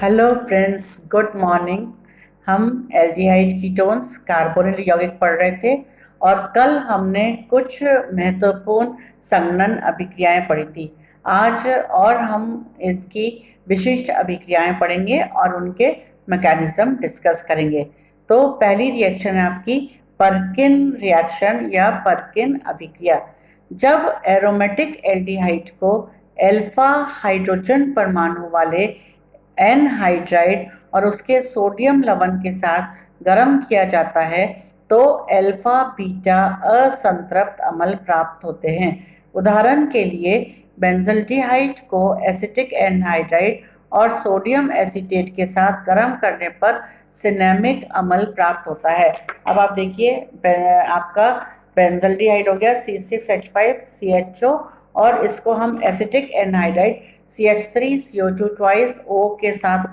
Hello friends, good morning. हम aldehyde ketones carbonyl यौगिक पढ़ रहे थे और कल हमने कुछ महत्वपूर्ण संघनन अभिक्रियाएं पढ़ी थी। आज और हम इनकी विशिष्ट अभिक्रियाएं पढ़ेंगे और उनके मैकेनिज्म डिस्कस करेंगे। तो पहली रिएक्शन है आपकी पर्किन रिएक्शन या पर्किन अभिक्रिया। जब एरोमेटिक एल्डिहाइड को अल्फा हाइड्रोजन परमाणु वाले एनहाइड्राइड और उसके सोडियम लवण के साथ गर्म किया जाता है तो अल्फा बीटा असंतृप्त अम्ल प्राप्त होते हैं। उदाहरण के लिए बेंजल्डिहाइड को एसिटिक एनहाइड्राइड और सोडियम एसीटेट के साथ गर्म करने पर सिनेमिक अम्ल प्राप्त होता है। अब आप देखिए, आपका बेंजल्डिहाइड हो गया C6H5CHO और इसको हम acetic anhydride CH3CO2 twice O के साथ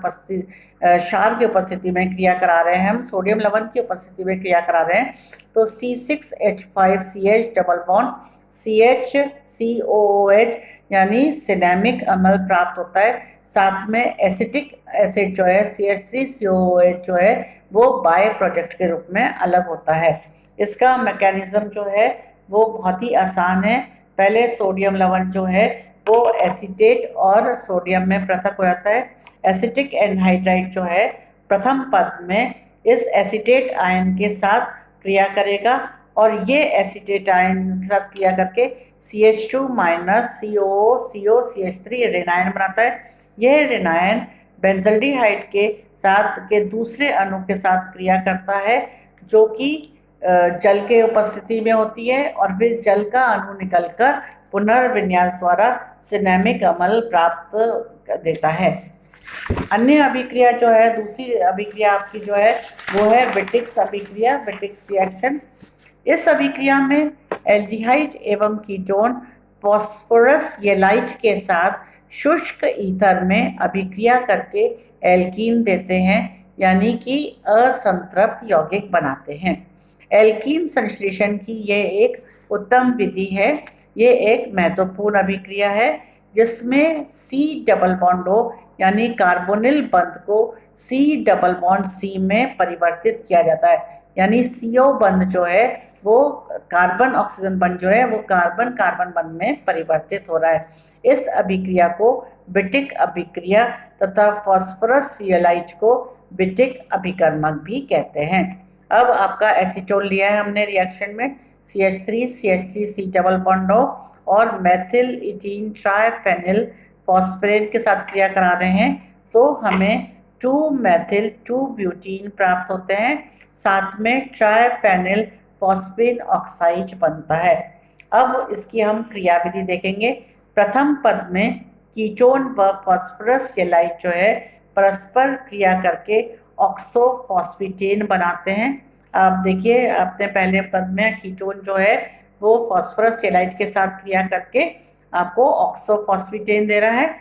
क्षार की उपस्थिति में क्रिया करा रहे हैं, हम सोडियम लवण की उपस्थिति में क्रिया करा रहे हैं। तो C6H5CH डबल बॉन्ड CHCOOH यानी सिनेमिक अम्ल प्राप्त होता है। साथ में एसिटिक एसिड जो है CH3COOH जो है वो बाय प्रोडक्ट के रूप में अलग होता है। इसका मैकेनिज्म जो है वो बहुत ही आसान है। पहले सोडियम लवण जो है वो एसीटेट और सोडियम में पृथक हो जाता है। एसिटिक एनहाइड्राइड जो है प्रथम पद में इस एसीटेट आयन के साथ क्रिया करेगा और ये एसीटेट आयन के साथ क्रिया करके CH2 माइनस COCO CH3 रेनायन बनाता है। यह रेनायन बेंजल्डिहाइड के साथ के दूसरे अणु के साथ क्रिया करता है जो कि जल के उपस्थिति में होती है और फिर जल का अणु निकलकर पुनर्विन्यास द्वारा सिनेमिक अम्ल प्राप्त देता है। अन्य अभिक्रिया जो है, दूसरी अभिक्रिया आपकी जो है वो है विटिक्स अभिक्रिया, विटिक्स रिएक्शन। इस अभिक्रिया में एल्डिहाइड एवं कीटोन फॉस्फोरस येलाइट के साथ शुष्क ईथर में अभिक्रिया करके एल्कीन देते हैं, यानी कि असंतृप्त यौगिक बनाते हैं। एल्कीन संश्लेषण की यह एक उत्तम विधि है। ये एक महत्वपूर्ण अभिक्रिया है जिसमें C डबल बॉन्ड O यानी कार्बोनिल बंध को C डबल बॉन्ड C में परिवर्तित किया जाता है, यानी CO बंध जो है वो कार्बन ऑक्सीजन बंध जो है वो कार्बन कार्बन बंध में परिवर्तित हो रहा है। इस अभिक्रिया को विटिक अभिक्रिया तथा फास्फोरस येलाइट को विटिक अभिकर्मक भी कहते हैं। अब आपका एसीटोन लिया है हमने रिएक्शन में, CH3 डबल बॉन्ड O और मेथिल इथीन ट्राइफेनिल फॉस्फेट के साथ क्रिया करा रहे हैं तो हमें 2 मेथिल 2 ब्यूटीन प्राप्त होते हैं। साथ में ट्राइफेनिल फॉस्फेट ऑक्साइड बनता है। अब इसकी हम क्रियाविधि देखेंगे। प्रथम पद में कीटोन व फास्फोरस येलाइट जो है परस्पर क्रिया करके ऑक्सोफॉस्फेटेन बनाते हैं। आप देखिए, अपने पहले पद में कीटोन जो है वो फास्फोरस येलाइट के साथ क्रिया करके आपको ऑक्सोफॉस्फेटेन दे रहा है।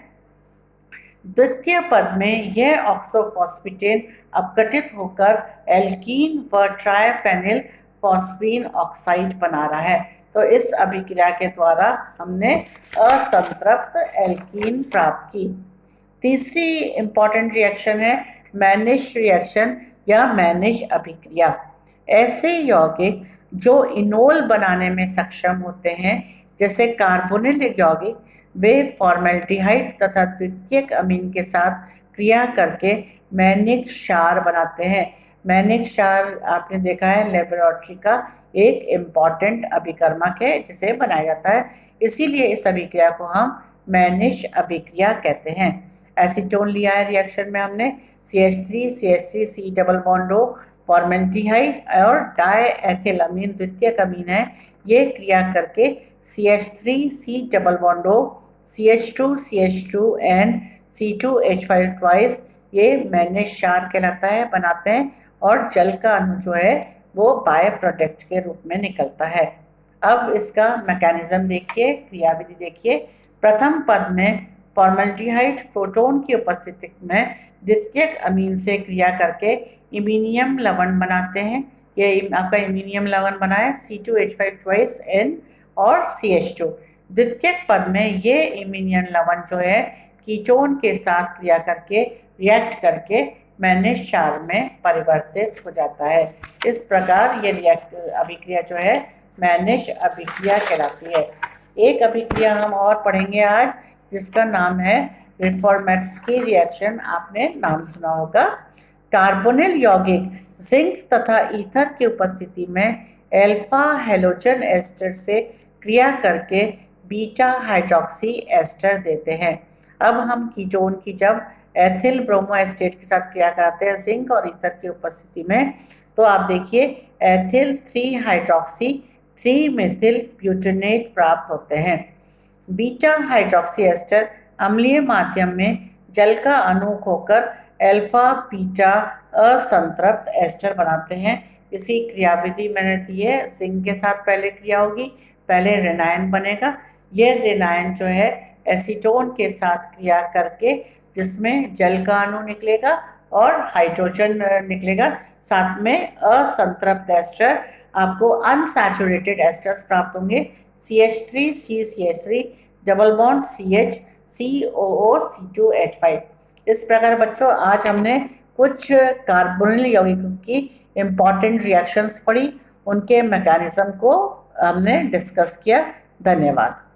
द्वितीय पद में यह ऑक्सोफॉस्फेटेन अपघटित होकर एल्कीन व ट्राइफेनिल फॉस्फीन ऑक्साइड बना रहा है। तो इस अभिक्रिया के द्वारा हमने असंतृप्त एल्कीन प्राप्त की। तीसरी इंपॉर्टेंट रिएक्शन है मैनिश रिएक्शन या मैनिश अभिक्रिया। ऐसे यौगिक जो इनोल बनाने में सक्षम होते हैं, जैसे कार्बोनिल यौगिक, वे फॉर्मेल्डिहाइड तथा द्वितीयक अमीन के साथ क्रिया करके मैनिक क्षार बनाते हैं। मैनिक क्षार आपने देखा है लेबोरेटरी का एक इम्पॉर्टेंट अभिकर्मक है जिसे बनाया जाता है, इसीलिए इस अभिक्रिया को हम मैनिश अभिक्रिया कहते हैं। एसीटोन लिया है रिएक्शन में हमने, CH3 double bond O formaldehyde और डायएथिलामीन द्वितीयक अमीन है। ये क्रिया करके CH3 double bond O CH2 and C2H5 twice ये मैनिश क्षार कहलाता है, बनाते हैं और जल का अणु जो है वो बाय प्रोडक्ट के रूप में निकलता है। अब इसका मैकेनिज्म देखिए, क्रियाविधि देखिए। प्रथम पद में फॉर्मेल्डिहाइड प्रोटॉन की उपस्थिति में द्वितीयक अमीन से क्रिया करके इमीनियम लवण बनाते हैं। ये आपका इमीनियम लवण बना है C2H5 ट्वाइस N और CH2। द्वितीयक पद में ये इमीनियम लवण जो है कीटोन के साथ क्रिया करके रिएक्ट करके मैग्नीज क्षार में परिवर्तित हो जाता है। इस प्रकार ये अभिक्रिया जो है मैग्नीज अभिक्रिया कहलाती है। एक अभिक्रिया हम और पढ़ेंगे आज, जिसका नाम है रेफॉर्मेट्स्की रिएक्शन। आपने नाम सुना होगा। कार्बोनिल यौगिक जिंक तथा ईथर की उपस्थिति में एल्फा हैलोजन एस्टर से क्रिया करके बीटा हाइड्रोक्सी एस्टर देते हैं। अब हम कीटोन की जब एथिल ब्रोमो एस्टेट के साथ क्रिया कराते हैं जिंक और ईथर की उपस्थिति में, तो आप देखिए एथिल 3 हाइड्रोक्सी 3 मेथिल ब्यूटेनेट प्राप्त होते हैं। बीटा हाइड्रोक्सी एस्टर अम्लीय माध्यम में जल का अणु खोकर अल्फा बीटा असंतृप्त एस्टर बनाते हैं। इसी क्रियाविधि मैंने दी है। जिंक के साथ पहले क्रिया होगी, पहले रेनायन बनेगा। ये रेनायन जो है एसीटोन के साथ क्रिया करके जिसमें जल का अणु निकलेगा और हाइड्रोजन निकलेगा, साथ में असंतृप्त एस्टर, आपको अनसैचुरेटेड एस्टर्स प्राप्त होंगे। CH3 CCH3 double bond CH COO C2H5। इस प्रकार बच्चों आज हमने कुछ कार्बोनिल यौगिकों की इम्पॉर्टेंट रिएक्शंस पढ़ी, उनके मैकेनिज्म को हमने डिस्कस किया। धन्यवाद।